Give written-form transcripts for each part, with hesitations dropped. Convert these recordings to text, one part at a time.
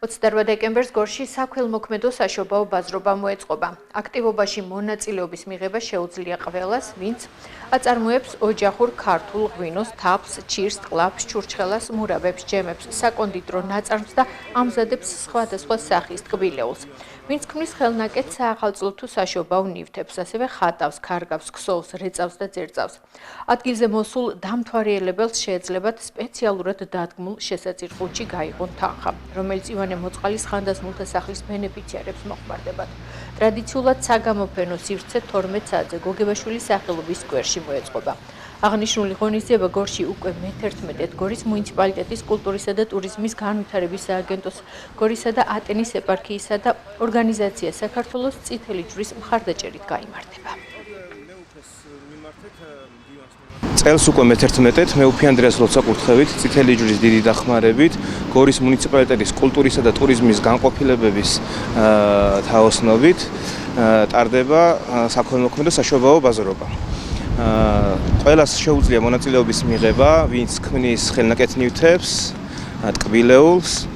28 დეკემბერს გორში საქველმოქმედო საშობაო ბაზრობა მოეწყობა. აქტივობაში მონაწილეობის მიღება შეუძლია ყველას, ვინც აწარმოებს ოჯახურ ქართულ ღვინოს, თაფლს, ჩირს, ტყლაპს, ჩურჩხელას, მურაბებს, ჯემებს, საკონდიტრო ნაწარმს და ამზადებს სხვადასხვა სახის ტკბილეულს. ვინც ქმნის ხელნაკეთს საახალწლო თუ საშობაო ნივთებს, ასევე ხატავს, ქარგავს, ქსოვს, რეწავს და ძერწავს. ადგილზე მოსულ დამთვალიერებელს შეეძლებათ სპეციალურად დადგმულ შესაწირყუთში გაიღონ თანხა, რომელიც ივანე მოწყალის ხანდაზმულთა სახლის ბენეფიციარებს მოხმარდებათ. ტრადიციულად საგამოფენო სივრცე 12 საათზე გოგებაშვილის სახელობის სკვერში მოეწყობა. აღნიშნული ღონისძიება გორში უკვე მე-11 გორის მუნიციპალიტეტის კულტურისა და ტურიზმის განვითარების სააგენტოს, გორისა და ატენის ეპარქიისა და ორგანიზაცია საქართველოს წითელი ჯვრის მხარდაჭერით გაიმართება. წელს უკვე მე-11 მეუფე ანდრიას ლოცვა-კურთხევით, წითელი ჯვრის დიდი დახმარებით, გორის მუნიციპალიტეტის კულტურისა და ტურიზმის განყოფილებების თაოსნობით ტარდება საქველმოქმედო საშობაო ბაზრობა. ყველას შეუძლია მონაწილეობის მიღება, ვინც ქმნის ხელნაკეთ ნივთებს, ტკბილეულს,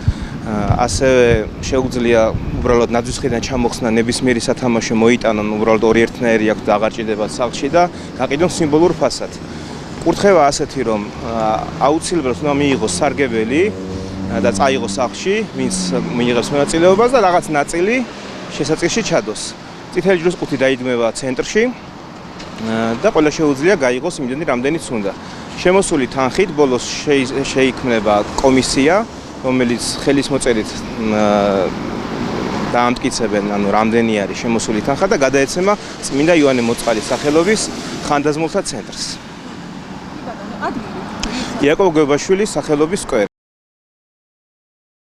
ასევე შეუძლია უბრალოდ ნაძვის ხიდან ჩამოხსნა ნებისმიერი სათამაშო მოიტანონ, უბრალოდ ორი ერთნაირი აქვს და აღარ ჭირდებათ სახლში და გაყიდონ სიმბოლურ ფასად. კურთხევა ასეთი, რომ აუცილებლად უნდა მიიღოს სარგებელი და წაიღოს სახლში, ვინც მიიღებს მონაწილეობას და რაღაც ნაწილი შესაძლოა ჩადოს. წითელი ჯვრის ყუთი დაიდგმება ცენტრში და ყველა შეუძლია გაიღოს იმდენი, რამდენიც უნდა. შემოსული თანხით ბოლოს შეიქმნება კომისია, რომელიც ხელისმოწერით დაამტკიცებენ, რამდენი არის შემოსული თანხა და გადაეცემა წმინდა ივანე მოწყალის სახელობის ხანდაზმულთა ცენტრს. იაკობ გოგებაშვილის სახელობის სკვერი.